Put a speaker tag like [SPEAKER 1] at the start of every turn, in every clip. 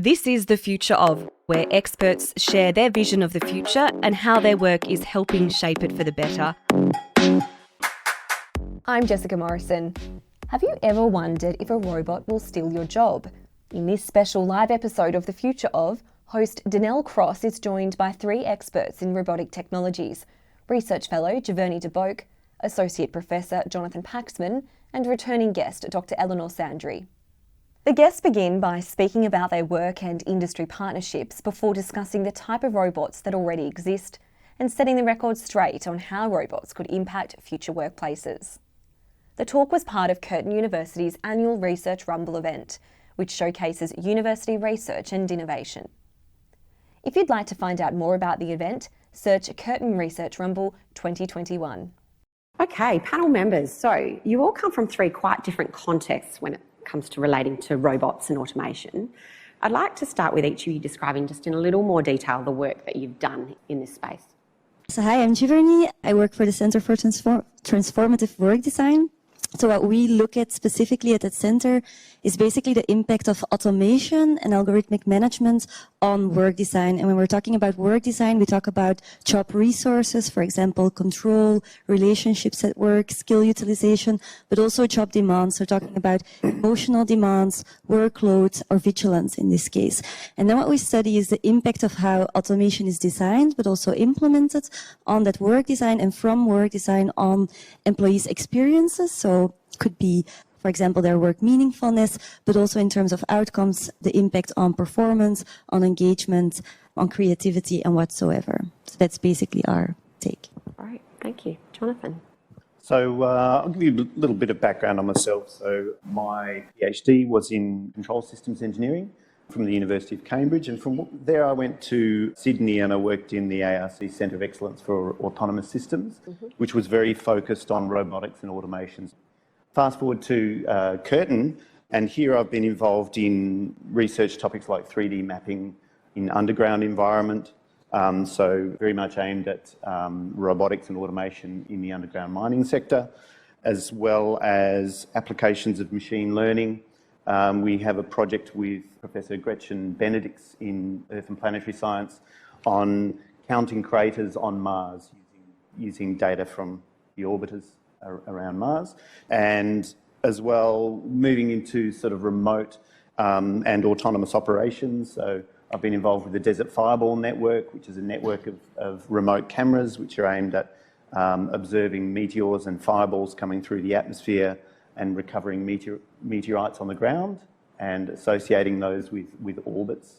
[SPEAKER 1] This is The Future Of, where experts share their vision of the future and how their work is helping shape it for the better.
[SPEAKER 2] I'm Jessica Morrison. Have you ever wondered if a robot will steal your job? In this special live episode of The Future Of, host Danelle Cross is joined by three experts in robotic technologies: Research Fellow Giverny De Boeck, Associate Professor Jonathan Paxman, and returning guest Dr Eleanor Sandry. The guests begin by speaking about their work and industry partnerships before discussing the type of robots that already exist and setting the record straight on how robots could impact future workplaces. The talk was part of Curtin University's annual Research Rumble event, which showcases university research and innovation. If you'd like to find out more about the event, search Curtin Research Rumble 2021.
[SPEAKER 3] Okay, panel members, so you all come from three quite different contexts when it comes to relating to robots and automation. I'd like to start with each of you describing just in a little more detail the work that you've done in this space.
[SPEAKER 4] So hi, I'm Giverny. I work for the Center for Transformative Work Design. So what we look at specifically at that center is basically the impact of automation and algorithmic management on work design. And when we're talking about work design, we talk about job resources, for example, control, relationships at work, skill utilization, but also job demands. So talking about emotional demands, workload, or vigilance in this case. And then what we study is the impact of how automation is designed, but also implemented on that work design and from work design on employees' experiences. So could be, for example, their work meaningfulness, but also in terms of outcomes, the impact on performance, on engagement, on creativity and whatsoever. So that's basically our take.
[SPEAKER 3] All right, thank you. Jonathan.
[SPEAKER 5] So I'll give you a little bit of background on myself. So my PhD was in control systems engineering from the University of Cambridge, and from there I went to Sydney and I worked in the ARC Centre of Excellence for Autonomous Systems, which was very focused on robotics and automations. Fast forward to Curtin, and here I've been involved in research topics like 3D mapping in underground environment, so very much aimed at robotics and automation in the underground mining sector, as well as applications of machine learning. We have a project with Professor Gretchen Benedicts in Earth and Planetary Science on counting craters on Mars using data from the orbiters around Mars, and as well moving into sort of remote and autonomous operations. So I've been involved with the Desert Fireball Network, which is a network of remote cameras which are aimed at observing meteors and fireballs coming through the atmosphere and recovering meteorites on the ground and associating those with orbits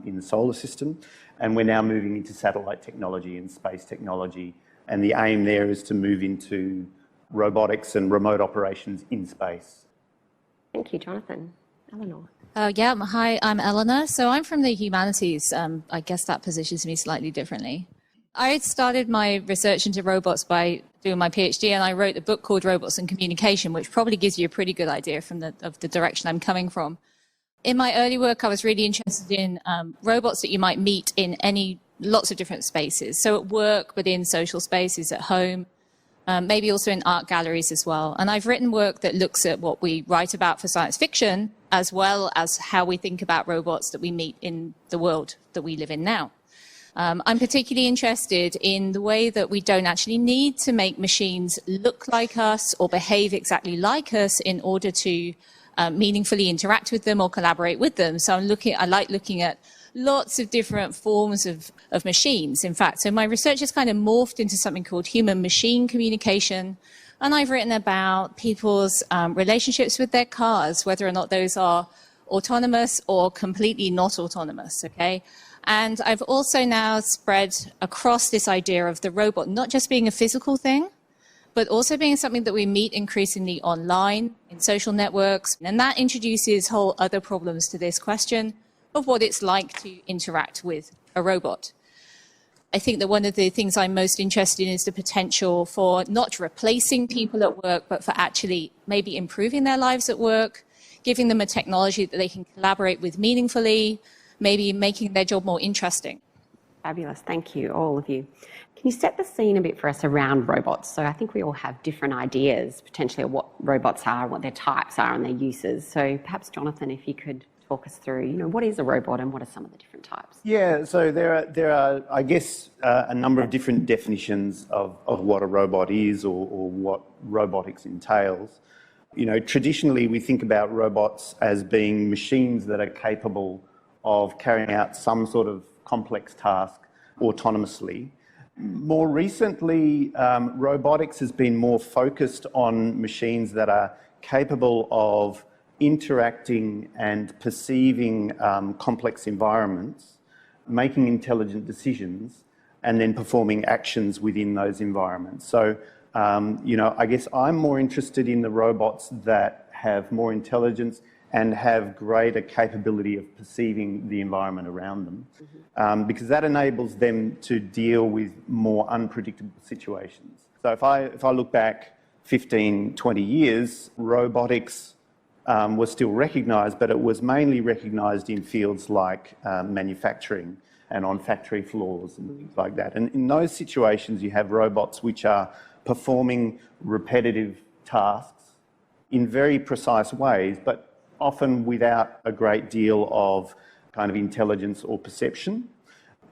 [SPEAKER 5] in the solar system. And we're now moving into satellite technology and space technology, and the aim there is to move into robotics and remote operations in space.
[SPEAKER 3] Thank you, Jonathan. Eleanor.
[SPEAKER 6] Hi, I'm Eleanor. So I'm from the humanities. I guess that positions me slightly differently. I started my research into robots by doing my PhD, and I wrote a book called Robots and Communication, which probably gives you a pretty good idea of the direction I'm coming from. In my early work, I was really interested in robots that you might meet in lots of different spaces. So at work, within social spaces, at home, maybe also in art galleries as well. And I've written work that looks at what we write about for science fiction, as well as how we think about robots that we meet in the world that we live in now. I'm particularly interested in the way that we don't actually need to make machines look like us or behave exactly like us in order to meaningfully interact with them or collaborate with them. So I like looking at lots of different forms of machines, in fact. So my research has kind of morphed into something called human-machine communication. And I've written about people's relationships with their cars, whether or not those are autonomous or completely not autonomous, okay? And I've also now spread across this idea of the robot not just being a physical thing, but also being something that we meet increasingly online, in social networks. And that introduces whole other problems to this question of what it's like to interact with a robot. I think that one of the things I'm most interested in is the potential for not replacing people at work, but for actually maybe improving their lives at work, giving them a technology that they can collaborate with meaningfully, maybe making their job more interesting.
[SPEAKER 3] Fabulous. Thank you, all of you. Can you set the scene a bit for us around robots? So I think we all have different ideas, potentially, of what robots are, what their types are and their uses. So perhaps, Jonathan, if you could talk us through, what is a robot and what are some of the different types?
[SPEAKER 5] Yeah, so there are I guess, a number of different definitions of what a robot is or what robotics entails. Traditionally we think about robots as being machines that are capable of carrying out some sort of complex task autonomously. More recently, robotics has been more focused on machines that are capable of interacting and perceiving complex environments, making intelligent decisions, and then performing actions within those environments. So, I guess I'm more interested in the robots that have more intelligence and have greater capability of perceiving the environment around them, because that enables them to deal with more unpredictable situations. So if I look back 15, 20 years, robotics was still recognised, but it was mainly recognised in fields like manufacturing and on factory floors and things like that. And in those situations, you have robots which are performing repetitive tasks in very precise ways, but often without a great deal of kind of intelligence or perception.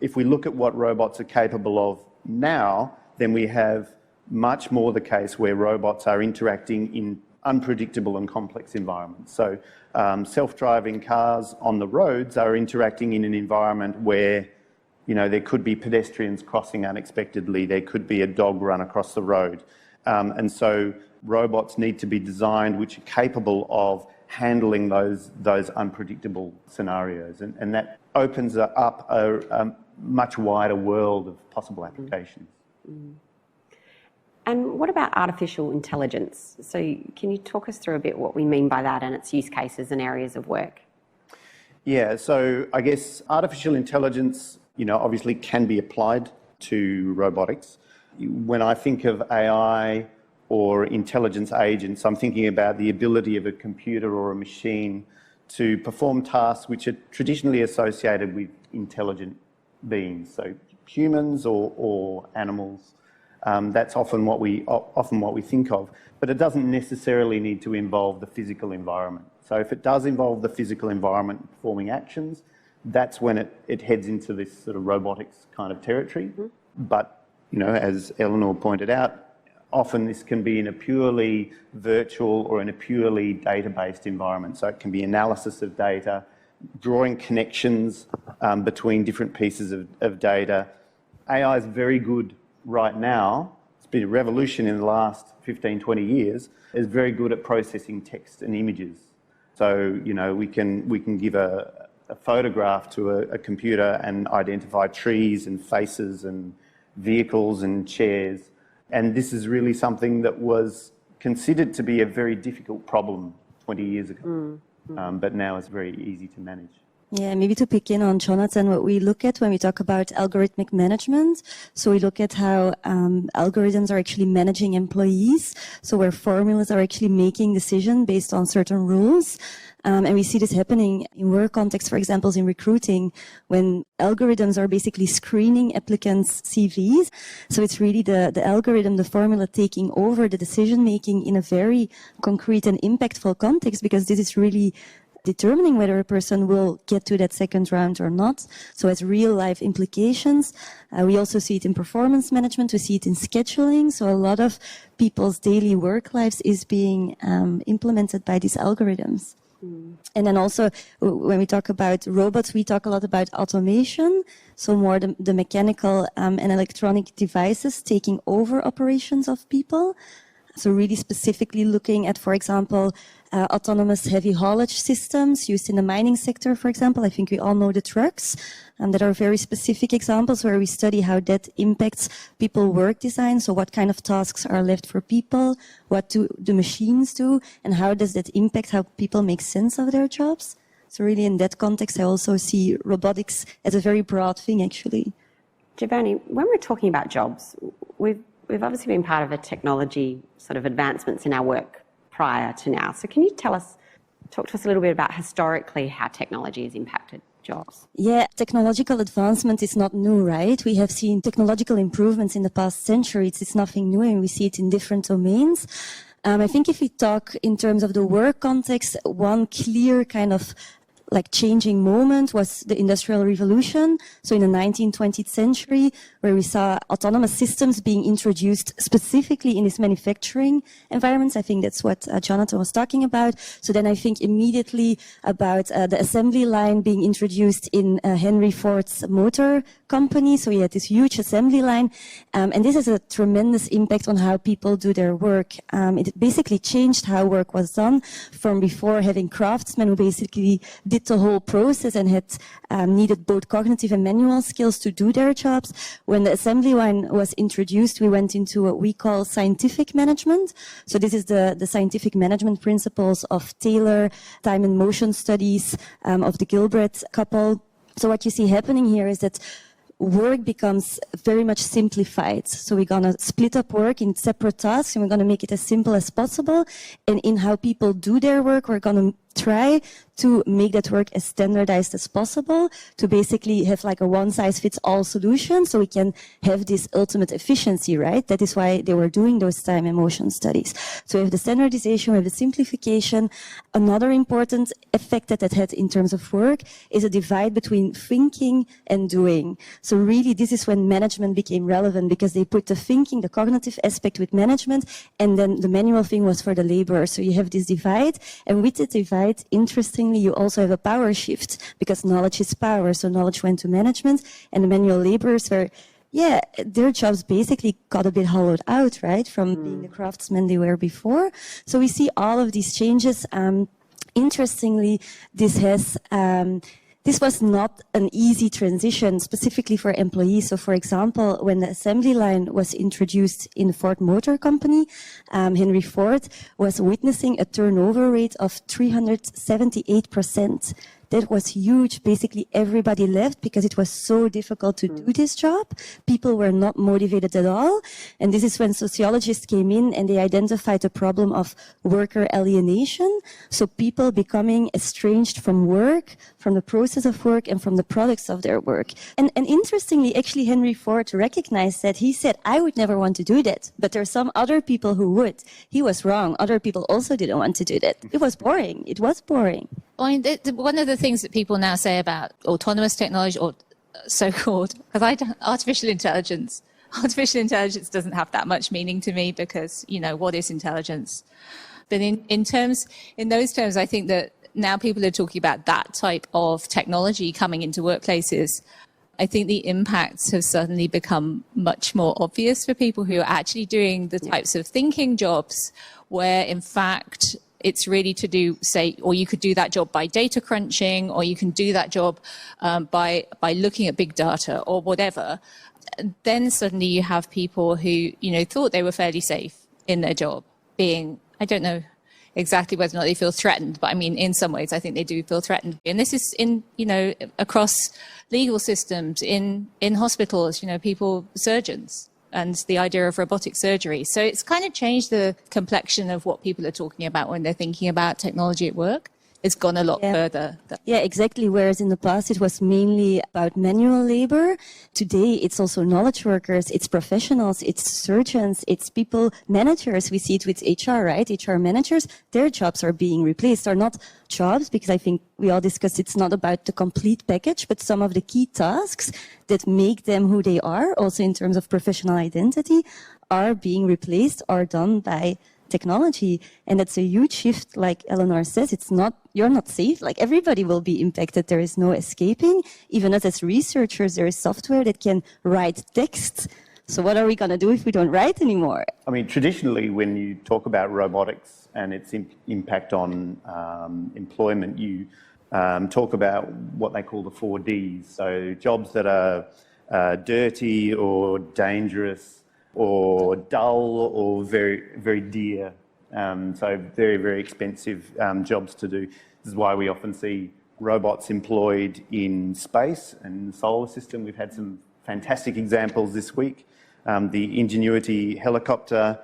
[SPEAKER 5] If we look at what robots are capable of now, then we have much more the case where robots are interacting in unpredictable and complex environments. So self-driving cars on the roads are interacting in an environment where, there could be pedestrians crossing unexpectedly, there could be a dog run across the road. And so robots need to be designed which are capable of handling those unpredictable scenarios. And that opens up a much wider world of possible applications.
[SPEAKER 3] And what about artificial intelligence? So can you talk us through a bit what we mean by that and its use cases and areas of work?
[SPEAKER 5] Yeah, so I guess artificial intelligence, obviously can be applied to robotics. When I think of AI or intelligence agents, I'm thinking about the ability of a computer or a machine to perform tasks which are traditionally associated with intelligent beings, so humans or animals. That's often what we think of, but it doesn't necessarily need to involve the physical environment. So if it does involve the physical environment performing actions, that's when it heads into this sort of robotics kind of territory. But, as Eleanor pointed out, often this can be in a purely virtual or in a purely data-based environment. So it can be analysis of data, drawing connections between different pieces of data. AI is very good right now. It's been a revolution in the last 15, 20 years. Is very good at processing text and images. So, we can give a photograph to a computer and identify trees and faces and vehicles and chairs. And this is really something that was considered to be a very difficult problem 20 years ago, but now it's very easy to manage.
[SPEAKER 4] Yeah, maybe to pick in on Jonathan, what we look at when we talk about algorithmic management. So we look at how algorithms are actually managing employees. So where formulas are actually making decisions based on certain rules. And we see this happening in work context, for example, in recruiting, when algorithms are basically screening applicants' CVs. So it's really the algorithm, the formula taking over the decision-making in a very concrete and impactful context, because this is really determining whether a person will get to that second round or not. So it has real life implications. We also see it in performance management. We see it in scheduling. So a lot of people's daily work lives is being implemented by these algorithms. And then also, when we talk about robots, we talk a lot about automation. So more the mechanical and electronic devices taking over operations of people. So really specifically looking at, for example, autonomous heavy haulage systems used in the mining sector, for example. I think we all know the trucks. That are very specific examples where we study how that impacts people work design. So what kind of tasks are left for people? What do the machines do? And how does that impact how people make sense of their jobs? So really in that context, I also see robotics as a very broad thing, actually.
[SPEAKER 3] Giverny, when we're talking about jobs, we've obviously been part of the technology sort of advancements in our work prior to now. So can you talk to us a little bit about historically how technology has impacted jobs?
[SPEAKER 4] Yeah, technological advancement is not new, right? We have seen technological improvements in the past centuries. It's nothing new, and we see it in different domains. I think if we talk in terms of the work context, one clear kind of like changing moment was the Industrial Revolution. So in the 19th, 20th century, where we saw autonomous systems being introduced specifically in these manufacturing environments. I think that's what Jonathan was talking about. So then I think immediately about the assembly line being introduced in Henry Ford's motor company. So he had this huge assembly line. And this has a tremendous impact on how people do their work. It basically changed how work was done from before having craftsmen who basically did the whole process and had needed both cognitive and manual skills to do their jobs. When the assembly line was introduced, we went into what we call scientific management. So this is the scientific management principles of Taylor, time and motion studies, of the Gilbreth couple. So what you see happening here is that work becomes very much simplified. So we're going to split up work in separate tasks and we're going to make it as simple as possible. And in how people do their work, we're going to try to make that work as standardized as possible, to basically have like a one-size-fits-all solution so we can have this ultimate efficiency, right? That is why they were doing those time and motion studies. So we have the standardization, we have the simplification. Another important effect that had in terms of work is a divide between thinking and doing. So really this is when management became relevant, because they put the thinking, the cognitive aspect with management, and then the manual thing was for the laborer. So you have this divide, and with the divide, interestingly, you also have a power shift, because knowledge is power. So knowledge went to management, and the manual laborers were, their jobs basically got a bit hollowed out, right, from being the craftsmen they were before. So we see all of these changes. Interestingly, this was not an easy transition, specifically for employees. So, for example, when the assembly line was introduced in the Ford Motor Company, Henry Ford was witnessing a turnover rate of 378%. That was huge. Basically, everybody left because it was so difficult to do this job. People were not motivated at all. And this is when sociologists came in and they identified the problem of worker alienation. So people becoming estranged from work, from the process of work, and from the products of their work. And interestingly, actually, Henry Ford recognized that. He said, I would never want to do that, but there are some other people who would. He was wrong. Other people also didn't want to do that. It was boring. It was boring.
[SPEAKER 6] I mean, one of the things that people now say about autonomous technology, or so-called, because artificial intelligence doesn't have that much meaning to me, because, what is intelligence? But in those terms, I think that now people are talking about that type of technology coming into workplaces. I think the impacts have suddenly become much more obvious for people who are actually doing the types of thinking jobs where, in fact, it's really to do, say, or you could do that job by data crunching, or you can do that job by looking at big data or whatever. Then suddenly you have people who, thought they were fairly safe in their job being, I don't know exactly whether or not they feel threatened, but I mean, in some ways, I think they do feel threatened. And this is across legal systems, in hospitals, surgeons, and the idea of robotic surgery. So it's kind of changed the complexion of what people are talking about when they're thinking about technology at work. It's gone a lot further.
[SPEAKER 4] Yeah, exactly. Whereas in the past, it was mainly about manual labor. Today, it's also knowledge workers, it's professionals, it's surgeons, it's people, managers. We see it with HR, right? HR managers, their jobs are being replaced, are not jobs, because I think we all discussed it's not about the complete package, but some of the key tasks that make them who they are, also in terms of professional identity, are being replaced or done by technology. And that's a huge shift. Like Eleanor says, you're not safe. Like, everybody will be impacted. There is no escaping. Even us as researchers, there is software that can write text. So what are we going to do if we don't write anymore?
[SPEAKER 5] I mean, traditionally, when you talk about robotics and its impact on employment, you talk about what they call the 4 Ds. So jobs that are dirty or dangerous, or dull, or very, very dear. So very, very expensive jobs to do. This is why we often see robots employed in space and the solar system. We've had some fantastic examples this week. The Ingenuity helicopter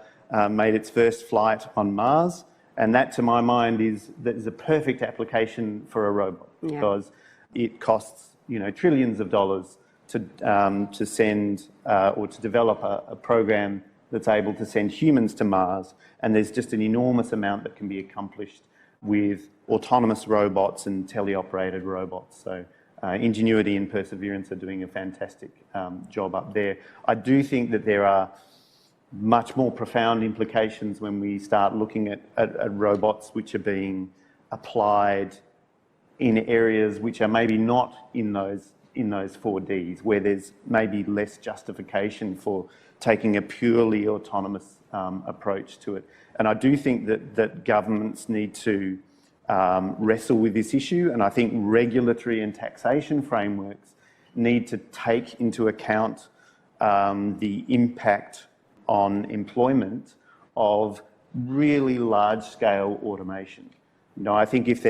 [SPEAKER 5] made its first flight on Mars, and that, to my mind, is a perfect application for a robot, because it costs trillions of dollars to send or to develop a program that's able to send humans to Mars, and there's just an enormous amount that can be accomplished with autonomous robots and teleoperated robots. So Ingenuity and Perseverance are doing a fantastic job up there. I do think that there are much more profound implications when we start looking at robots which are being applied in areas which are maybe not in those 4Ds, where there's maybe less justification for taking a purely autonomous approach to it. And I do think that governments need to wrestle with this issue, and I think regulatory and taxation frameworks need to take into account the impact on employment of really large-scale automation. You know, I think if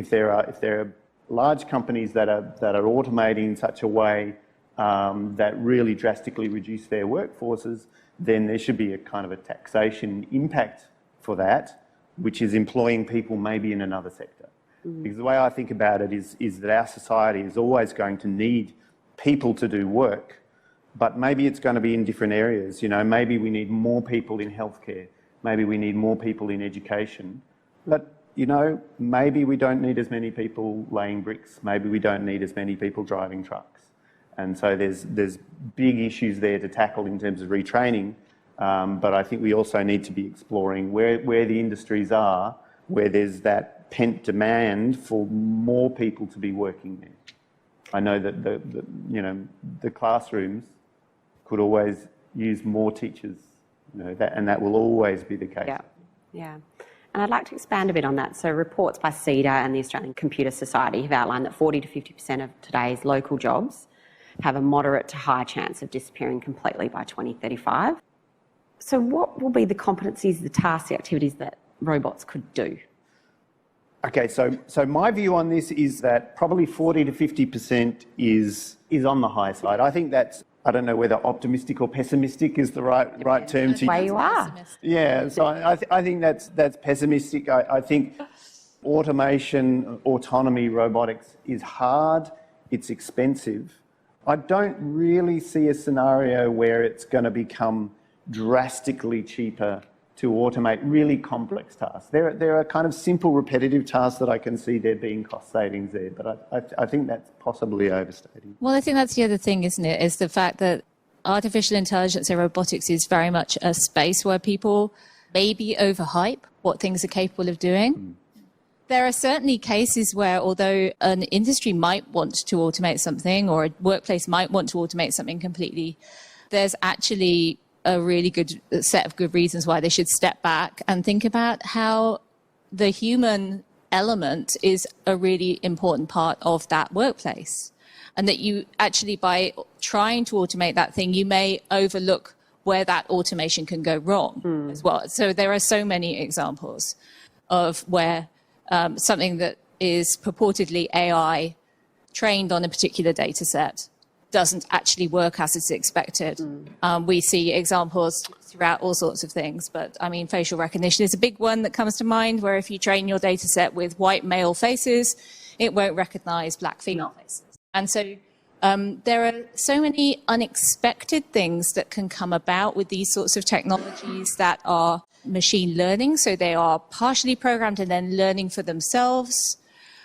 [SPEAKER 5] there are large companies that are automating in such a way that really drastically reduce their workforces, then there should be a kind of a taxation impact for that, which is employing people maybe in another sector. Because the way I think about it is that our society is always going to need people to do work, but maybe it's going to be in different areas. You know, maybe we need more people in healthcare, maybe we need more people in education, but you know, maybe we don't need as many people laying bricks, maybe we don't need as many people driving trucks. And so there's big issues there to tackle in terms of retraining, but I think we also need to be exploring where the industries are, where there's that pent demand for more people to be working there. I know that the classrooms could always use more teachers, you know, and that will always be the case.
[SPEAKER 3] Yeah. And I'd like to expand a bit on that. So reports by CEDA and the Australian Computer Society have outlined that 40 to 50% of today's local jobs have a moderate to high chance of disappearing completely by 2035. So what will be the competencies, the tasks, the activities that robots could do?
[SPEAKER 5] Okay, so my view on this is that probably 40 to 50% is on the high side. I think that's, I don't know whether optimistic or pessimistic is the right term to use.
[SPEAKER 3] Where you are.
[SPEAKER 5] Yeah, so I think that's pessimistic. I think automation, autonomy, robotics is hard, it's expensive. I don't really see a scenario where it's going to become drastically cheaper to automate really complex tasks. There are kind of simple repetitive tasks that I can see there being cost savings there, but I think that's possibly overstating.
[SPEAKER 6] Well, I think that's the other thing, isn't it, is the fact that artificial intelligence and robotics is very much a space where people maybe overhype what things are capable of doing. There are certainly cases where, although an industry might want to automate something or a workplace might want to automate something completely, there's actually a really good set of good reasons why they should step back and think about how the human element is a really important part of that workplace. And that you actually, by trying to automate that thing, you may overlook where that automation can go wrong as well. So there are so many examples of where something that is purportedly AI trained on a particular data set doesn't actually work as it's expected. We see examples throughout all sorts of things, but I mean, facial recognition is a big one that comes to mind, where if you train your data set with white male faces, it won't recognize black female faces. And so there are so many unexpected things that can come about with these sorts of technologies that are machine learning. So they are partially programmed and then learning for themselves.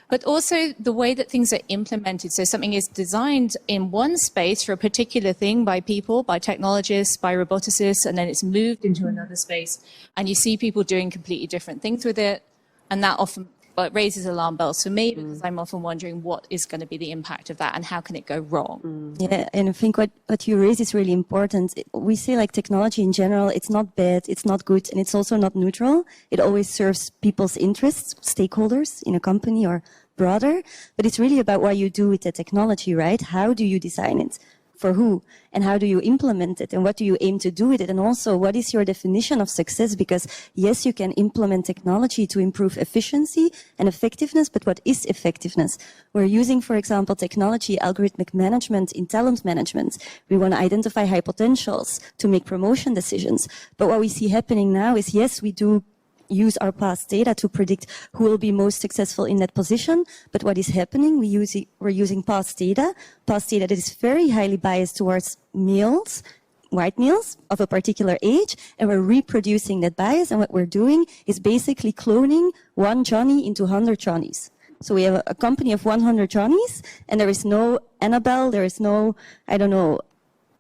[SPEAKER 6] But also the way that things are implemented. So something is designed in one space for a particular thing by people, by technologists, by roboticists, and then it's moved into another space. And you see people doing completely different things with it. And that often raises alarm bells for me, because I'm often wondering what is going to be the impact of that and how can it go wrong?
[SPEAKER 4] Yeah, and I think what you raise is really important. We say like technology in general, it's not bad, it's not good, and it's also not neutral. It always serves people's interests, stakeholders in a company or broader, but it's really about what you do with the technology, right? How do you design it? For who? And how do you implement it? And what do you aim to do with it? And also, what is your definition of success? Because yes, you can implement technology to improve efficiency and effectiveness, but what is effectiveness? We're using, for example, technology, algorithmic management in talent management. We want to identify high potentials to make promotion decisions. But what we see happening now is, yes, we do use our past data to predict who will be most successful in that position. But what is happening, we're using past data that is very highly biased towards males, white males of a particular age, and we're reproducing that bias. And what we're doing is basically cloning one Johnny into 100 Johnnies. So we have a company of 100 Johnnies, and there is no Annabelle, there is no, I don't know,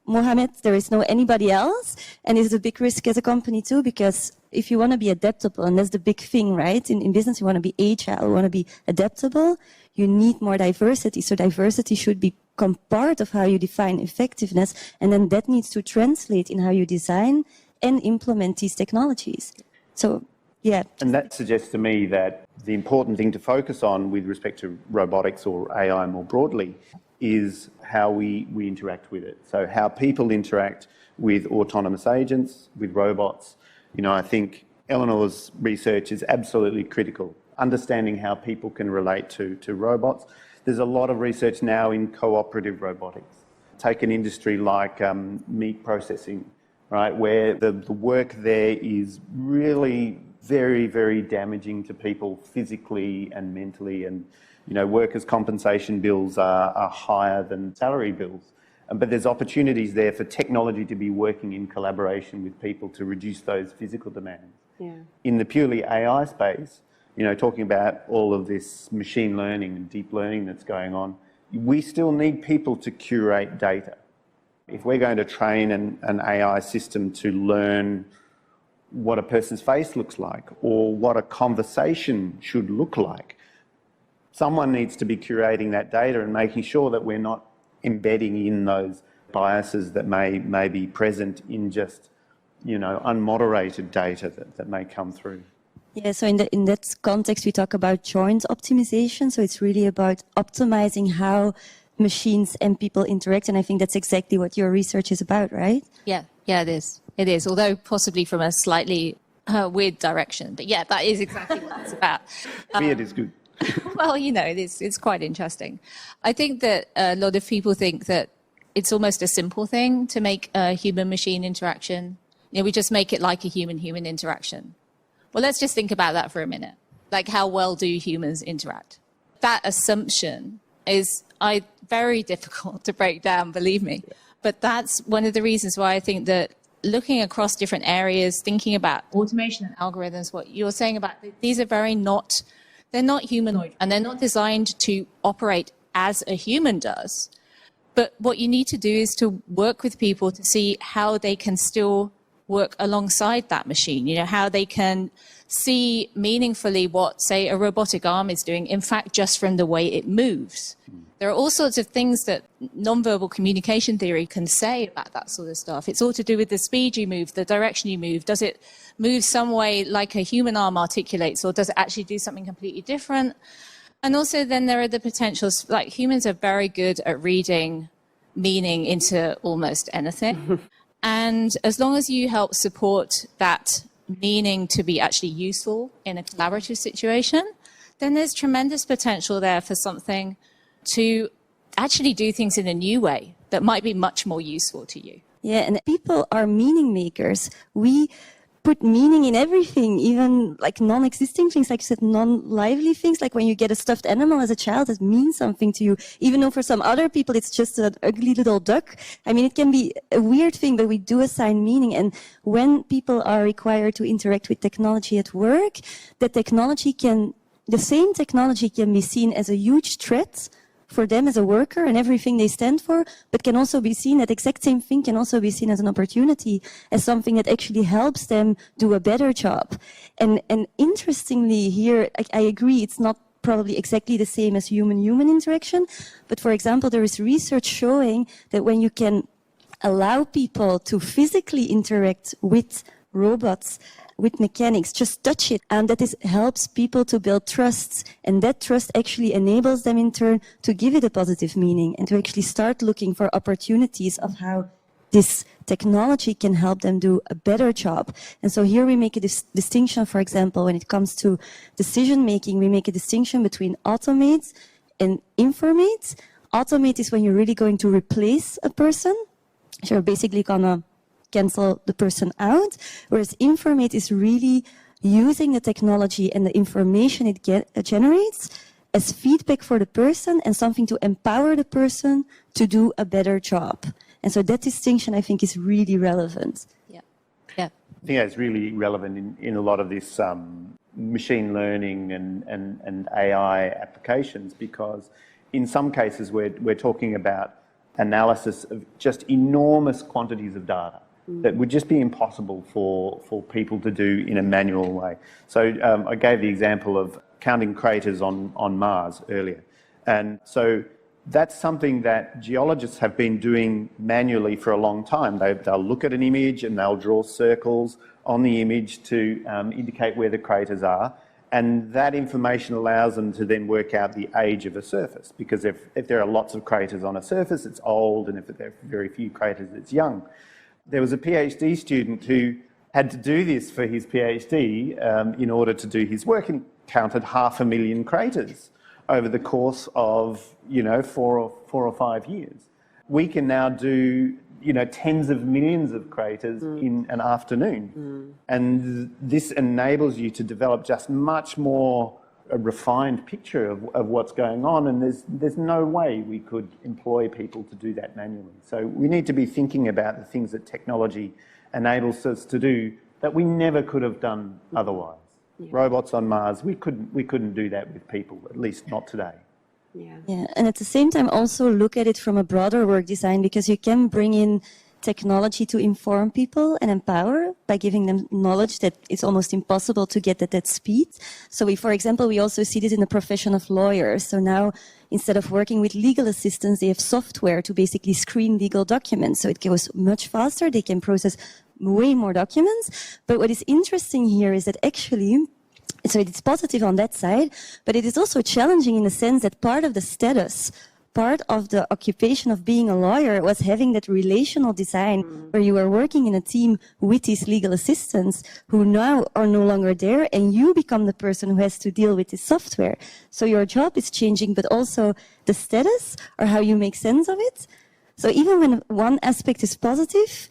[SPEAKER 4] Mohammed, there is no anybody else. And it's a big risk as a company too, because if you want to be adaptable, and that's the big thing, right? In business, you want to be agile, you want to be adaptable, you need more diversity. So diversity should become part of how you define effectiveness, and then that needs to translate in how you design and implement these technologies. So, yeah.
[SPEAKER 5] And that suggests to me that the important thing to focus on with respect to robotics or AI more broadly is how we interact with it. So how people interact with autonomous agents, with robots. You know, I think Eleanor's research is absolutely critical. Understanding how people can relate to robots. There's a lot of research now in cooperative robotics. Take an industry like meat processing, right, where the work there is really very, very damaging to people physically and mentally, and you know, workers' compensation bills are higher than salary bills. But there's opportunities there for technology to be working in collaboration with people to reduce those physical demands.
[SPEAKER 3] Yeah.
[SPEAKER 5] In the purely AI space, you know, talking about all of this machine learning and deep learning that's going on, we still need people to curate data. If we're going to train an AI system to learn what a person's face looks like or what a conversation should look like, someone needs to be curating that data and making sure that we're not embedding in those biases that may be present in just, you know, unmoderated data that may come through.
[SPEAKER 4] Yeah, so in that context, we talk about joint optimization. So it's really about optimizing how machines and people interact. And I think that's exactly what your research is about, right?
[SPEAKER 6] Yeah, it is. It is, although possibly from a slightly weird direction. But yeah, that is exactly what it's about.
[SPEAKER 5] Weird is good.
[SPEAKER 6] Well, you know, it's quite interesting. I think that a lot of people think that it's almost a simple thing to make a human-machine interaction. You know, we just make it like a human-human interaction. Well, let's just think about that for a minute. Like, how well do humans interact? That assumption is very difficult to break down, believe me. But that's one of the reasons why I think that looking across different areas, thinking about automation and algorithms, what you're saying about these are they're not humanoid, and they're not designed to operate as a human does. But what you need to do is to work with people to see how they can still work alongside that machine, you know, how they can see meaningfully what, say, a robotic arm is doing, in fact, just from the way it moves. There are all sorts of things that nonverbal communication theory can say about that sort of stuff. It's all to do with the speed you move, the direction you move. Does it move some way like a human arm articulates, or does it actually do something completely different? And also then there are the potentials, like humans are very good at reading meaning into almost anything. And as long as you help support that meaning to be actually useful in a collaborative situation, then there's tremendous potential there for something to actually do things in a new way that might be much more useful to you.
[SPEAKER 4] Yeah, and people are meaning makers. We put meaning in everything, even like non-existing things, like you said, non-lively things. Like when you get a stuffed animal as a child, it means something to you, even though for some other people it's just an ugly little duck. I mean, it can be a weird thing, but we do assign meaning. And when people are required to interact with technology at work, the same technology can be seen as a huge threat for them as a worker and everything they stand for, but can also be seen, that exact same thing can also be seen as an opportunity, as something that actually helps them do a better job. And interestingly here, I agree, it's not probably exactly the same as human-human interaction, but for example, there is research showing that when you can allow people to physically interact with robots, with mechanics, just touch it, and that helps people to build trust, and that trust actually enables them in turn to give it a positive meaning and to actually start looking for opportunities of how this technology can help them do a better job. And so here we make a distinction, for example, when it comes to decision making, we make a distinction between automates and informates. Automate is when you're really going to replace a person, so you're basically gonna cancel the person out, whereas informate is really using the technology and the information it generates as feedback for the person and something to empower the person to do a better job. And so that distinction, I think, is really relevant.
[SPEAKER 6] Yeah. Yeah.
[SPEAKER 5] I think that's really relevant in a lot of this machine learning and AI applications, because in some cases we're talking about analysis of just enormous quantities of data that would just be impossible for people to do in a manual way. So I gave the example of counting craters on Mars earlier. And so that's something that geologists have been doing manually for a long time. They'll look at an image and they'll draw circles on the image to indicate where the craters are. And that information allows them to then work out the age of a surface, because if there are lots of craters on a surface, it's old, and if there are very few craters, it's young. There was a PhD student who had to do this for his PhD in order to do his work, and counted 500,000 craters over the course of, 4 or 5 years. We can now do, tens of millions of craters in an afternoon. And this enables you to develop just much more a refined picture of what's going on, and there's no way we could employ people to do that manually. So we need to be thinking about the things that technology enables us to do that we never could have done otherwise. Yeah. Robots on Mars, we couldn't do that with people, at least not today.
[SPEAKER 4] Yeah, and at the same time also look at it from a broader work design, because you can bring in technology to inform people and empower by giving them knowledge that it's almost impossible to get at that speed. So for example, we also see this in the profession of lawyers. So now, instead of working with legal assistants, they have software to basically screen legal documents. So it goes much faster. They can process way more documents. But what is interesting here is that actually, so it's positive on that side, but it is also challenging in the sense that part of the status, part of the occupation of being a lawyer was having that relational design where you are working in a team with these legal assistants who now are no longer there, and you become the person who has to deal with this software. So your job is changing, but also the status or how you make sense of it. So even when one aspect is positive,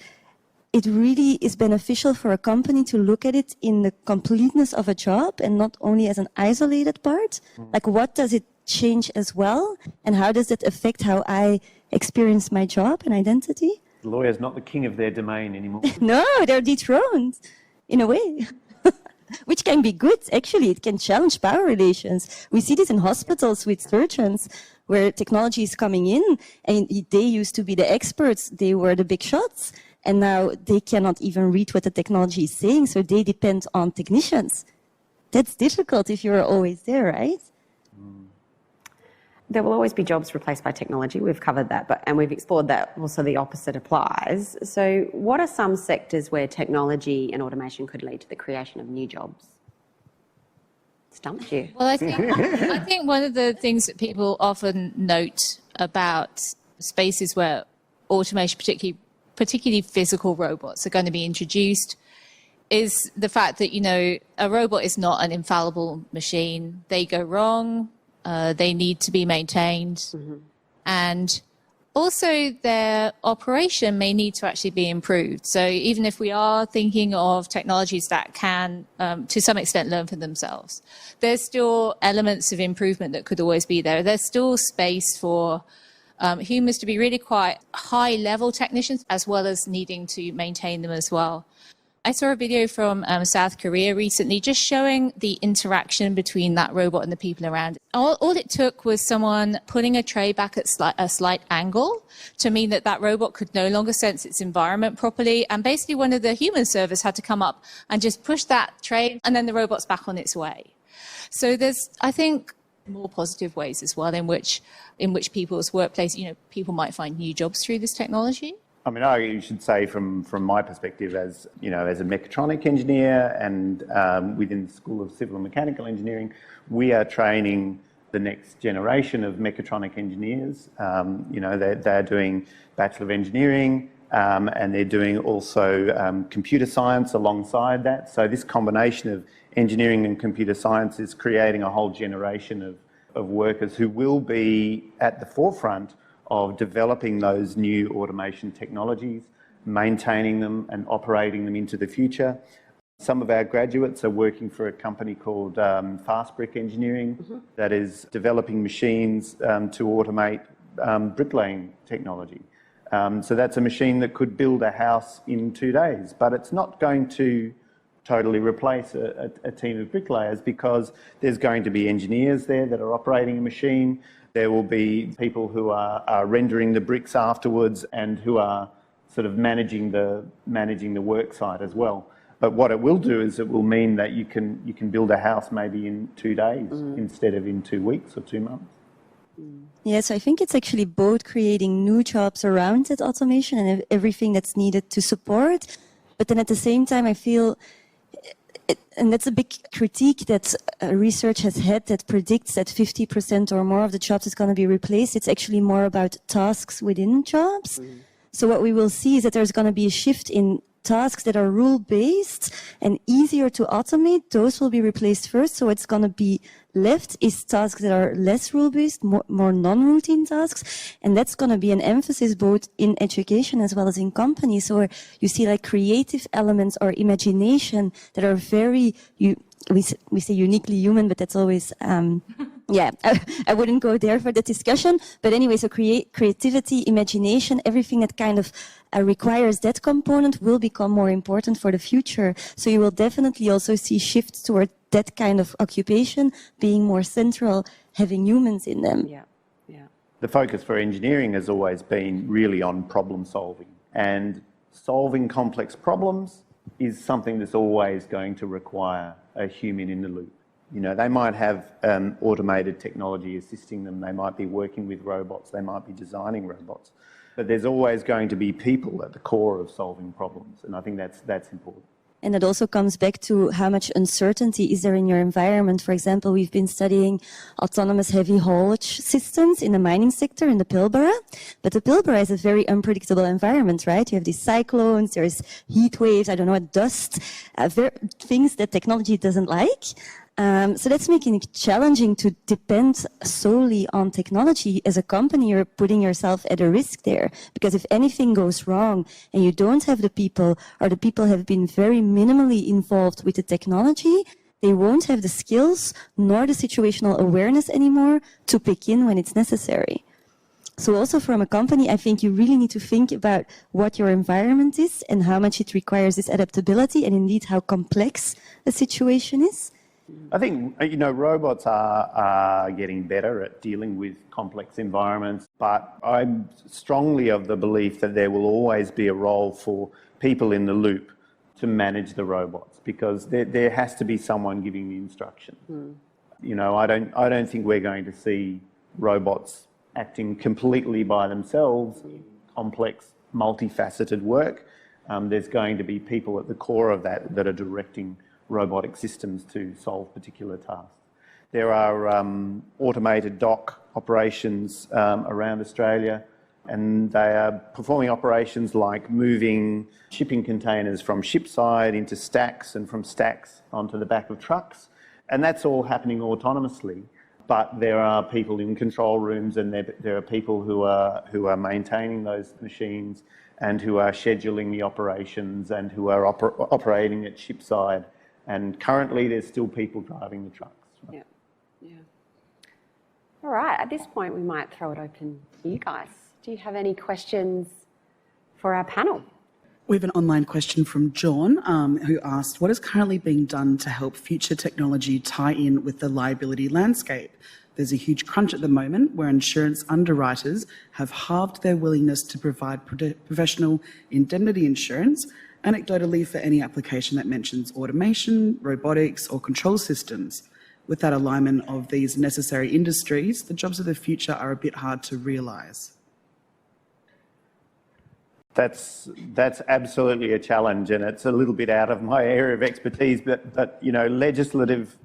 [SPEAKER 4] it really is beneficial for a company to look at it in the completeness of a job and not only as an isolated part. Like, what does it change as well, and how does it affect how I experience my job and identity?
[SPEAKER 5] The lawyer's not the king of their domain anymore.
[SPEAKER 4] No, they're dethroned in a way. Which can be good, actually. It can challenge power relations. We see this in hospitals with surgeons, where technology is coming in, and they used to be the experts, they were the big shots, and now they cannot even read what the technology is saying, so they depend on technicians. That's difficult if you're always there, right?
[SPEAKER 3] There will always be jobs replaced by technology. We've covered that, and we've explored that also the opposite applies. So what are some sectors where technology and automation could lead to the creation of new jobs? Stumped you.
[SPEAKER 6] Well, I think one of the things that people often note about spaces where automation, particularly physical robots, are going to be introduced is the fact that, a robot is not an infallible machine. They go wrong. They need to be maintained. And also their operation may need to actually be improved. So even if we are thinking of technologies that can, to some extent, learn for themselves, there's still elements of improvement that could always be there. There's still space for humans to be really quite high-level technicians, as well as needing to maintain them as well. I saw a video from South Korea recently just showing the interaction between that robot and the people around it. All it took was someone putting a tray back at a slight angle to mean that robot could no longer sense its environment properly. And basically one of the human servers had to come up and just push that tray, and then the robot's back on its way. So there's, I think, more positive ways as well in which people's workplace, people might find new jobs through this technology.
[SPEAKER 5] I mean, I should say from my perspective as a mechatronic engineer and within the School of Civil and Mechanical Engineering, we are training the next generation of mechatronic engineers. They're doing Bachelor of Engineering and they're doing also computer science alongside that. So this combination of engineering and computer science is creating a whole generation of workers who will be at the forefront of developing those new automation technologies, maintaining them and operating them into the future. Some of our graduates are working for a company called Fast Brick Engineering that is developing machines to automate bricklaying technology. So that's a machine that could build a house in 2 days, but it's not going to totally replace a team of bricklayers, because there's going to be engineers there that are operating a machine. There will be people who are rendering the bricks afterwards and who are sort of managing the work site as well. But what it will do is it will mean that you can build a house maybe in 2 days instead of in 2 weeks or 2 months.
[SPEAKER 4] Yes, I think it's actually both creating new jobs around that automation and everything that's needed to support. But then at the same time, I feel, and that's a big critique that research has had, that predicts that 50% or more of the jobs is going to be replaced. It's actually more about tasks within jobs. So what we will see is that there's going to be a shift in tasks that are rule-based and easier to automate. Those will be replaced first. So what's going to be left is tasks that are less rule-based, more non-routine tasks. And that's going to be an emphasis both in education as well as in companies. So where you see like creative elements or imagination that are very, we say uniquely human, but that's always, yeah, I wouldn't go there for the discussion. But anyway, so creativity, imagination, everything that kind of requires that component will become more important for the future. So you will definitely also see shifts toward that kind of occupation being more central, having humans in them.
[SPEAKER 3] Yeah, yeah.
[SPEAKER 5] The focus for engineering has always been really on problem solving, and solving complex problems is something that's always going to require a human in the loop. You know, they might have automated technology assisting them, they might be working with robots, they might be designing robots, but there's always going to be people at the core of solving problems, and I think that's important.
[SPEAKER 4] And it also comes back to how much uncertainty is there in your environment. For example, we've been studying autonomous heavy haulage systems in the mining sector in the Pilbara. But the Pilbara is a very unpredictable environment, right? You have these cyclones, there's heat waves, I don't know, dust, things that technology doesn't like. So that's making it challenging to depend solely on technology. As a company, you're putting yourself at a risk there, because if anything goes wrong and you don't have the people, or the people have been very minimally involved with the technology, they won't have the skills nor the situational awareness anymore to pick in when it's necessary. So also from a company, I think you really need to think about what your environment is and how much it requires this adaptability, and indeed how complex the situation is.
[SPEAKER 5] I think, you know, robots are getting better at dealing with complex environments, but I'm strongly of the belief that there will always be a role for people in the loop to manage the robots, because there has to be someone giving the instruction. You know, I don't think we're going to see robots acting completely by themselves in complex, multifaceted work. There's going to be people at the core of that are directing robotic systems to solve particular tasks. There are automated dock operations around Australia, and they are performing operations like moving shipping containers from shipside into stacks and from stacks onto the back of trucks. And that's all happening autonomously. But there are people in control rooms, and there are people who are maintaining those machines and who are scheduling the operations and who are operating at shipside. And currently, there's still people driving the trucks.
[SPEAKER 3] Yeah, yeah. All right, at this point, we might throw it open to you guys. Do you have any questions for our panel?
[SPEAKER 7] We have an online question from John, who asked, what is currently being done to help future technology tie in with the liability landscape? There's a huge crunch at the moment where insurance underwriters have halved their willingness to provide professional indemnity insurance, anecdotally for any application that mentions automation, robotics or control systems. With that alignment of these necessary industries, the jobs of the future are a bit hard to realise.
[SPEAKER 5] That's absolutely a challenge, and it's a little bit out of my area of expertise, but you know, legislative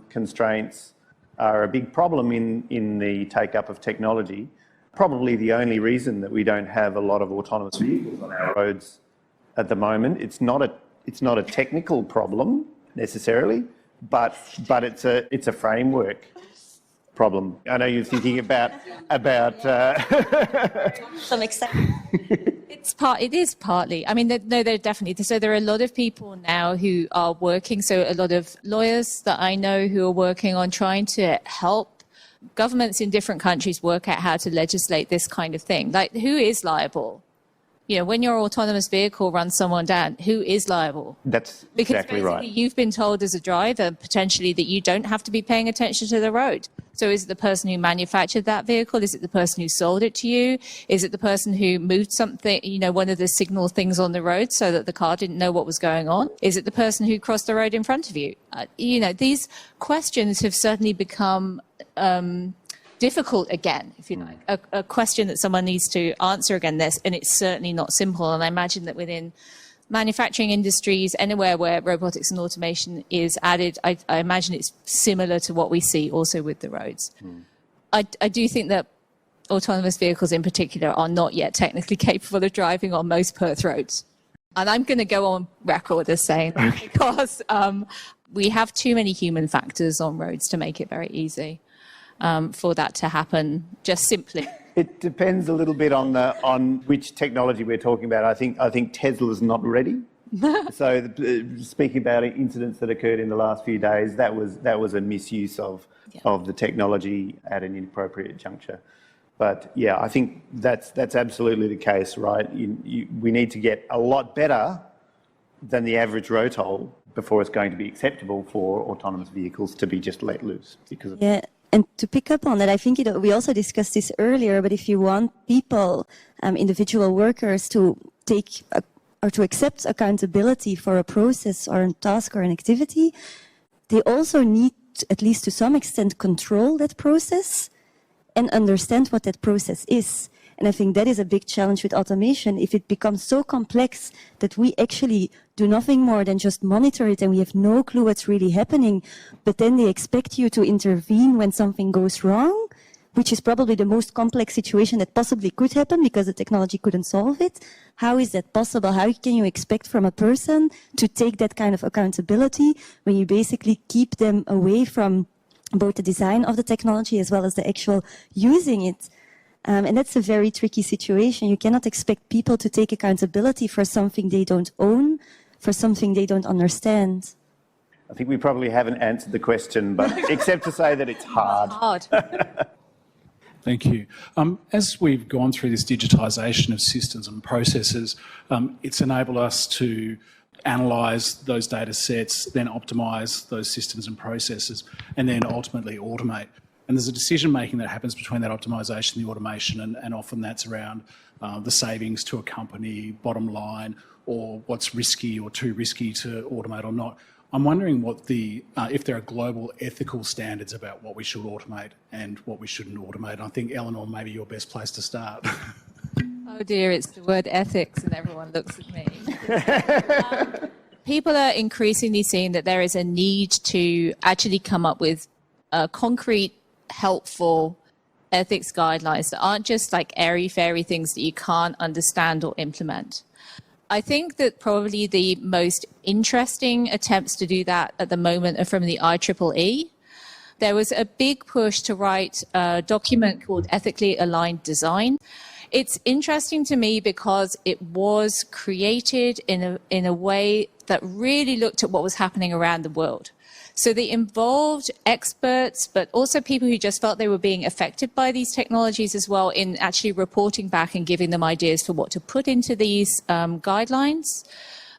[SPEAKER 5] constraints are a big problem in the take-up of technology. Probably the only reason that we don't have a lot of autonomous vehicles on our roads at the moment. It's not a technical problem necessarily, but it's a framework problem. I know you're thinking about
[SPEAKER 4] some extent.
[SPEAKER 6] It is partly. I mean, they're definitely. So there are a lot of people now who are working. So a lot of lawyers that I know who are working on trying to help governments in different countries work out how to legislate this kind of thing. Like, who is liable? You know, when your autonomous vehicle runs someone down, who is liable?
[SPEAKER 5] That's
[SPEAKER 6] Because
[SPEAKER 5] exactly
[SPEAKER 6] basically
[SPEAKER 5] right.
[SPEAKER 6] you've been told as a driver, potentially, that you don't have to be paying attention to the road. So is it the person who manufactured that vehicle? Is it the person who sold it to you? Is it the person who moved something, you know, one of the signal things on the road so that the car didn't know what was going on? Is it the person who crossed the road in front of you? You know, these questions have certainly become difficult again, if you like, a question that someone needs to answer again, and it's certainly not simple. And I imagine that within manufacturing industries, anywhere where robotics and automation is added, I imagine it's similar to what we see also with the roads. I do think that autonomous vehicles in particular are not yet technically capable of driving on most Perth roads. And I'm going to go on record as saying that because we have too many human factors on roads to make it very easy for that to happen just simply.
[SPEAKER 5] It depends a little bit on which technology we're talking about. I think Tesla's not ready. So speaking about incidents that occurred in the last few days, that was a misuse of the technology at an inappropriate juncture. But yeah, I think that's absolutely the case, right? We need to get a lot better than the average road toll before it's going to be acceptable for autonomous vehicles to be just let loose. Because
[SPEAKER 4] Yeah. And to pick up on that, I think we also discussed this earlier, but if you want people, individual workers to take or to accept accountability for a process or a task or an activity, they also need, at least to some extent, control that process and understand what that process is. And I think that is a big challenge with automation. If it becomes so complex that we actually do nothing more than just monitor it and we have no clue what's really happening, but then they expect you to intervene when something goes wrong, which is probably the most complex situation that possibly could happen because the technology couldn't solve it. How is that possible? How can you expect from a person to take that kind of accountability when you basically keep them away from both the design of the technology as well as the actual using it? And that's a very tricky situation. You cannot expect people to take accountability for something they don't own, for something they don't understand.
[SPEAKER 5] I think we probably haven't answered the question, but except to say that it's hard.
[SPEAKER 8] Thank you. As we've gone through this digitisation of systems and processes, it's enabled us to analyse those data sets, then optimise those systems and processes, and then ultimately automate. And there's a decision-making that happens between that optimisation and the automation, and often that's around the savings to a company, bottom line, or what's risky or too risky to automate or not. I'm wondering what if there are global ethical standards about what we should automate and what we shouldn't automate. And I think, Eleanor, maybe your best place to start.
[SPEAKER 6] Oh dear, it's the word ethics and everyone looks at me. People are increasingly seeing that there is a need to actually come up with concrete, helpful ethics guidelines that aren't just like airy-fairy things that you can't understand or implement. I think that probably the most interesting attempts to do that at the moment are from the IEEE. There was a big push to write a document called Ethically Aligned Design. It's interesting to me because it was created in a way that really looked at what was happening around the world. So they involved experts, but also people who just felt they were being affected by these technologies as well in actually reporting back and giving them ideas for what to put into these guidelines.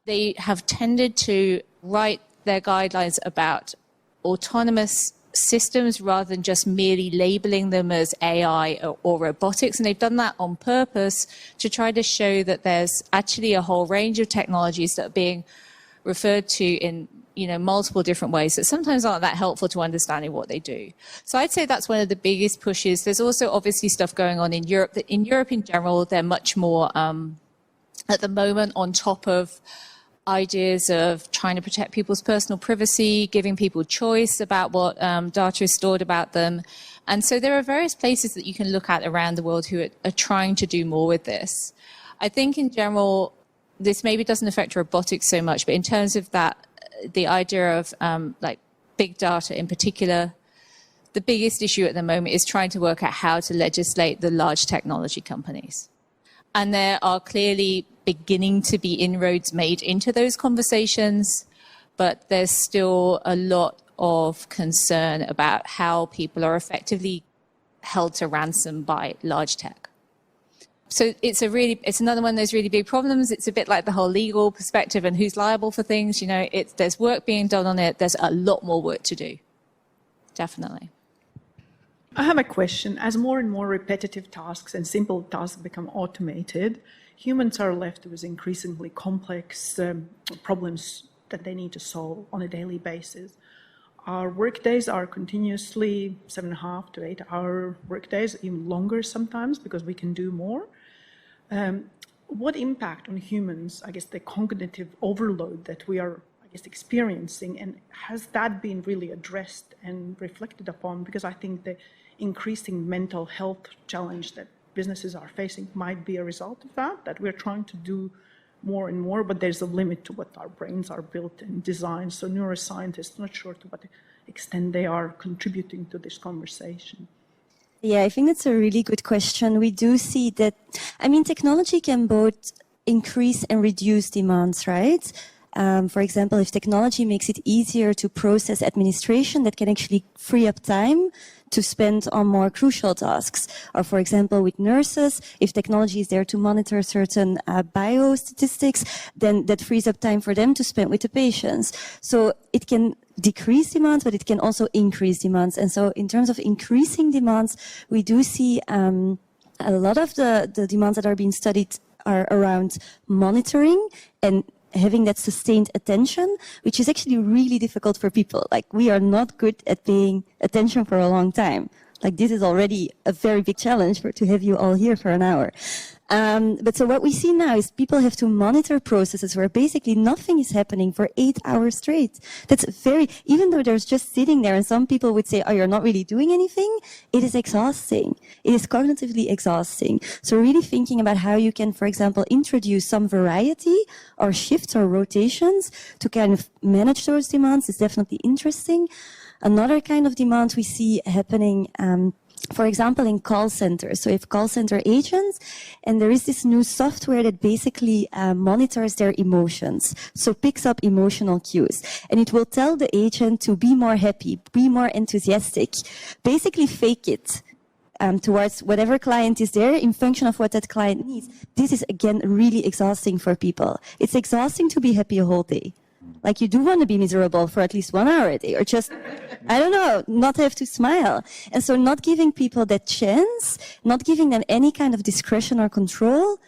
[SPEAKER 6] They have tended to write their guidelines about autonomous systems rather than just merely labeling them as AI or robotics. And they've done that on purpose to try to show that there's actually a whole range of technologies that are being referred to in multiple different ways that sometimes aren't that helpful to understanding what they do. So I'd say that's one of the biggest pushes. There's also obviously stuff going on in Europe. In Europe in general, they're much more at the moment on top of ideas of trying to protect people's personal privacy, giving people choice about what data is stored about them. And so there are various places that you can look at around the world who are trying to do more with this. I think in general, this maybe doesn't affect robotics so much, but in terms of that, the idea of like big data in particular, the biggest issue at the moment is trying to work out how to legislate the large technology companies. And there are clearly beginning to be inroads made into those conversations, but there's still a lot of concern about how people are effectively held to ransom by large tech. So it's another one of those really big problems. It's a bit like the whole legal perspective and who's liable for things. There's work being done on it. There's a lot more work to do. Definitely.
[SPEAKER 9] I have a question. As more and more repetitive tasks and simple tasks become automated, humans are left with increasingly complex problems that they need to solve on a daily basis. Our workdays are continuously 7.5 to 8 hour workdays, even longer sometimes, because we can do more. What impact on humans, I guess, the cognitive overload that we are, experiencing, and has that been really addressed and reflected upon? Because I think the increasing mental health challenge that businesses are facing might be a result of that we're trying to do more and more, but there's a limit to what our brains are built and designed. So neuroscientists, not sure to what extent they are contributing to this conversation.
[SPEAKER 4] Yeah, I think that's a really good question. We do see that, technology can both increase and reduce demands, right? For example, if technology makes it easier to process administration, that can actually free up time to spend on more crucial tasks. Or for example, with nurses, if technology is there to monitor certain biostatistics, then that frees up time for them to spend with the patients. So it can decrease demands, but it can also increase demands. And so in terms of increasing demands, we do see a lot of the demands that are being studied are around monitoring and having that sustained attention, which is actually really difficult for people. Like, we are not good at paying attention for a long time. Like, this is already a very big challenge to have you all here for an hour. But so what we see now is people have to monitor processes where basically nothing is happening for 8 hours straight. That's even though there's just sitting there, and some people would say, oh, you're not really doing anything, it is exhausting. It is cognitively exhausting. So really thinking about how you can, for example, introduce some variety or shifts or rotations to kind of manage those demands is definitely interesting. Another kind of demand we see happening, for example, in call centers. So if call center agents, and there is this new software that basically monitors their emotions. So picks up emotional cues. And it will tell the agent to be more happy, be more enthusiastic, basically fake it towards whatever client is there in function of what that client needs. This is, again, really exhausting for people. It's exhausting to be happy a whole day. Like, you do want to be miserable for at least 1 hour a day, or just, I don't know, not have to smile. And so not giving people that chance, not giving them any kind of discretion or control,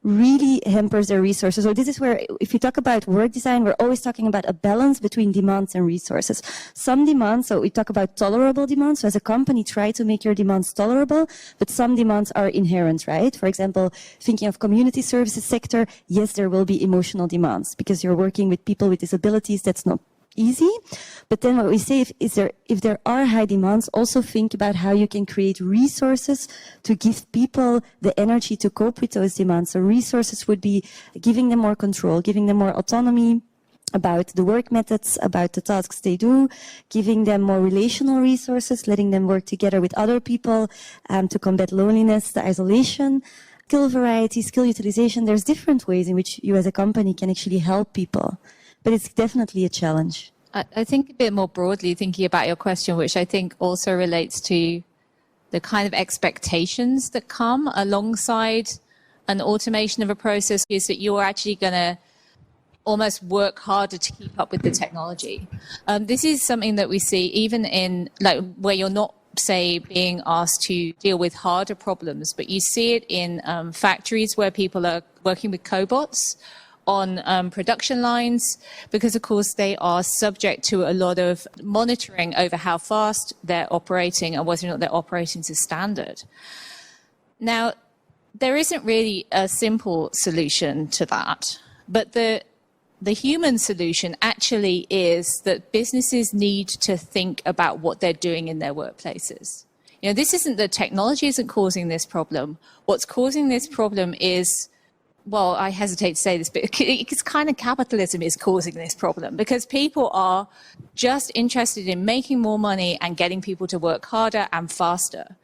[SPEAKER 4] really hampers their resources. So this is where, if you talk about work design, we're always talking about a balance between demands and resources. Some demands, so we talk about tolerable demands. So as a company, try to make your demands tolerable, but some demands are inherent, right? For example, thinking of community services sector, yes, there will be emotional demands because you're working with people with disabilities. That's not easy. But then what we say, if there are high demands, also think about how you can create resources to give people the energy to cope with those demands. So resources would be giving them more control, giving them more autonomy about the work methods, about the tasks they do, giving them more relational resources, letting them work together with other people to combat loneliness, the isolation. Skill variety, skill utilization. There's different ways in which you as a company can actually help people. But it's definitely a challenge.
[SPEAKER 6] I think a bit more broadly, thinking about your question, which I think also relates to the kind of expectations that come alongside an automation of a process, is that you're actually going to almost work harder to keep up with the technology. This is something that we see even in, like, where you're not, say, being asked to deal with harder problems, but you see it in factories where people are working with cobots on production lines, because of course they are subject to a lot of monitoring over how fast they're operating and whether or not they're operating to standard. Now, there isn't really a simple solution to that, but the human solution actually is that businesses need to think about what they're doing in their workplaces. You know, this isn't, the technology isn't causing this problem. What's causing this problem is, well, I hesitate to say this, but it's kind of capitalism is causing this problem, because people are just interested in making more money and getting people to work harder and faster.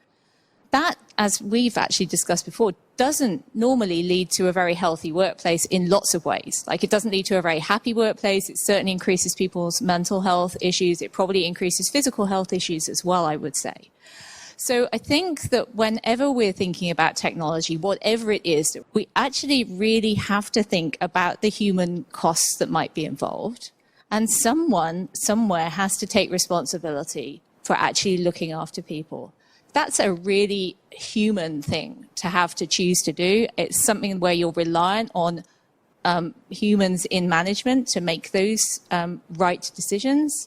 [SPEAKER 6] That, as we've actually discussed before, doesn't normally lead to a very healthy workplace in lots of ways. Like, it doesn't lead to a very happy workplace. It certainly increases people's mental health issues. It probably increases physical health issues as well, I would say. So I think that whenever we're thinking about technology, whatever it is, we actually really have to think about the human costs that might be involved. And someone somewhere has to take responsibility for actually looking after people. That's a really human thing to have to choose to do. It's something where you're reliant on humans in management to make those right decisions.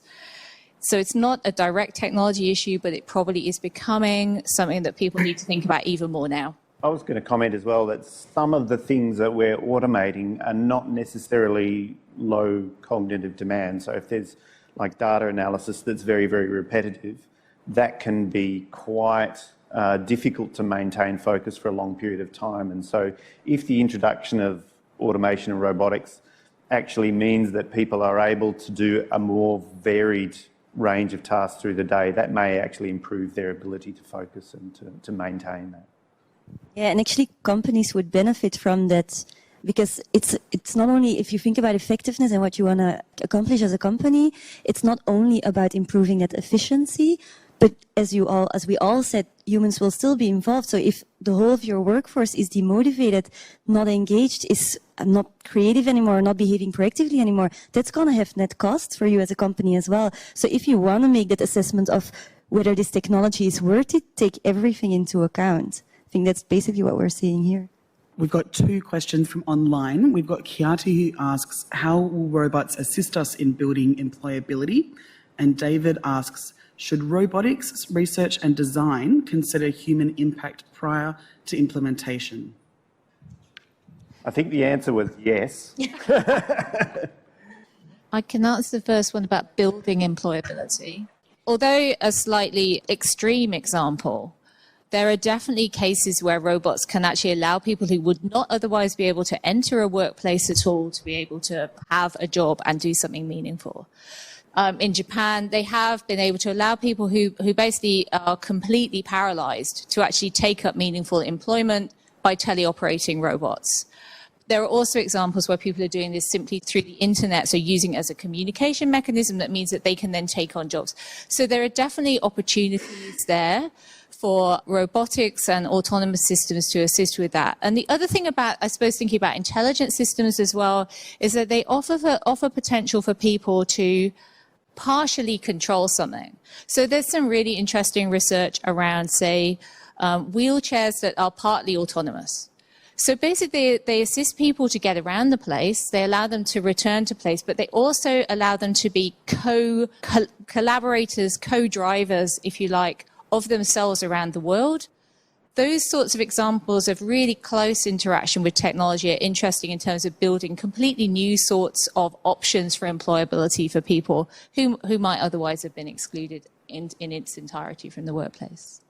[SPEAKER 6] So it's not a direct technology issue, but it probably is becoming something that people need to think about even more now.
[SPEAKER 5] I was going to comment as well that some of the things that we're automating are not necessarily low cognitive demand. So if there's like data analysis that's very, very repetitive, that can be quite difficult to maintain focus for a long period of time. And so if the introduction of automation and robotics actually means that people are able to do a more varied range of tasks through the day, that may actually improve their ability to focus and to maintain that.
[SPEAKER 4] Yeah, and actually companies would benefit from that, because it's not only, if you think about effectiveness and what you want to accomplish as a company, it's not only about improving that efficiency, but as we all said, humans will still be involved. So if the whole of your workforce is demotivated, not engaged, is not creative anymore, not behaving proactively anymore, that's going to have net costs for you as a company as well. So if you want to make that assessment of whether this technology is worth it, take everything into account. I think that's basically what we're seeing here.
[SPEAKER 7] We've got two questions from online. We've got Kiati who asks, how will robots assist us in building employability? And David asks, should robotics research and design consider human impact prior to implementation?
[SPEAKER 5] I think the answer was yes.
[SPEAKER 6] I can answer the first one about building employability. Although a slightly extreme example, there are definitely cases where robots can actually allow people who would not otherwise be able to enter a workplace at all to be able to have a job and do something meaningful. In Japan, they have been able to allow people who basically are completely paralyzed to actually take up meaningful employment by teleoperating robots. There are also examples where people are doing this simply through the internet, so using it as a communication mechanism that means that they can then take on jobs. So there are definitely opportunities there for robotics and autonomous systems to assist with that. And the other thing about, I suppose, thinking about intelligent systems as well, is that they offer potential for people to partially control something. So there's some really interesting research around, say, wheelchairs that are partly autonomous. So basically, they assist people to get around the place, they allow them to return to place, but they also allow them to be collaborators, co-drivers, if you like, of themselves around the world. Those sorts of examples of really close interaction with technology are interesting in terms of building completely new sorts of options for employability for people who might otherwise have been excluded in its entirety from the workplace.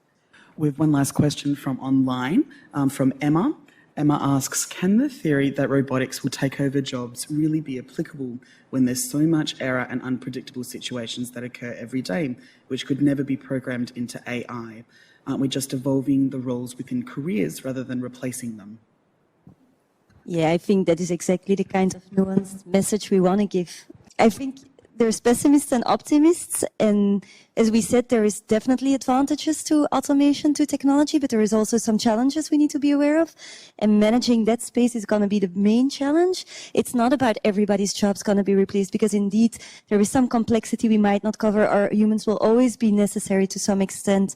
[SPEAKER 7] We have one last question from online, from Emma. Emma asks, can the theory that robotics will take over jobs really be applicable when there's so much error and unpredictable situations that occur every day, which could never be programmed into AI? Aren't we just evolving the roles within careers rather than replacing them?
[SPEAKER 4] Yeah, I think that is exactly the kind of nuanced message we want to give. I think there's pessimists and optimists, and as we said, there is definitely advantages to automation, to technology, but there is also some challenges we need to be aware of, and managing that space is going to be the main challenge. It's not about everybody's job's going to be replaced, because indeed there is some complexity we might not cover, or humans will always be necessary to some extent.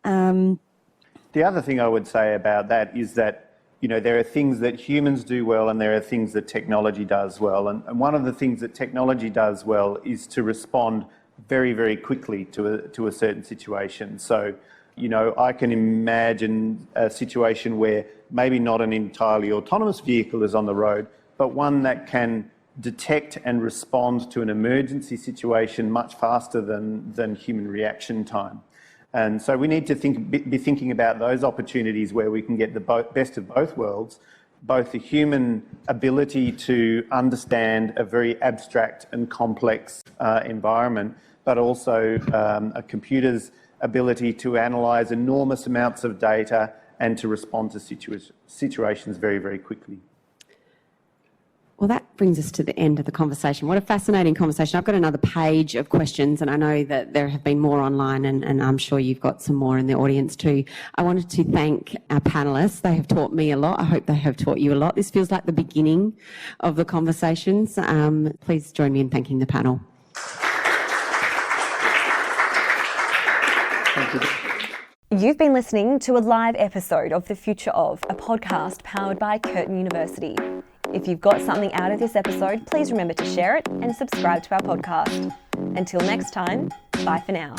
[SPEAKER 5] The other thing I would say about that is that, you know, there are things that humans do well and there are things that technology does well. And one of the things that technology does well is to respond very, very quickly to a certain situation. So, you know, I can imagine a situation where maybe not an entirely autonomous vehicle is on the road, but one that can detect and respond to an emergency situation much faster than human reaction time. And so we need to be thinking about those opportunities where we can get the best of both worlds, both the human ability to understand a very abstract and complex environment, but also a computer's ability to analyse enormous amounts of data and to respond to situations very, very quickly.
[SPEAKER 3] Well, that brings us to the end of the conversation. What a fascinating conversation. I've got another page of questions, and I know that there have been more online, and I'm sure you've got some more in the audience too. I wanted to thank our panellists. They have taught me a lot. I hope they have taught you a lot. This feels like the beginning of the conversations. Please join me in thanking the panel.
[SPEAKER 5] Thank you.
[SPEAKER 2] You've been listening to a live episode of The Future Of, a podcast powered by Curtin University. If you've got something out of this episode, please remember to share it and subscribe to our podcast. Until next time, bye for now.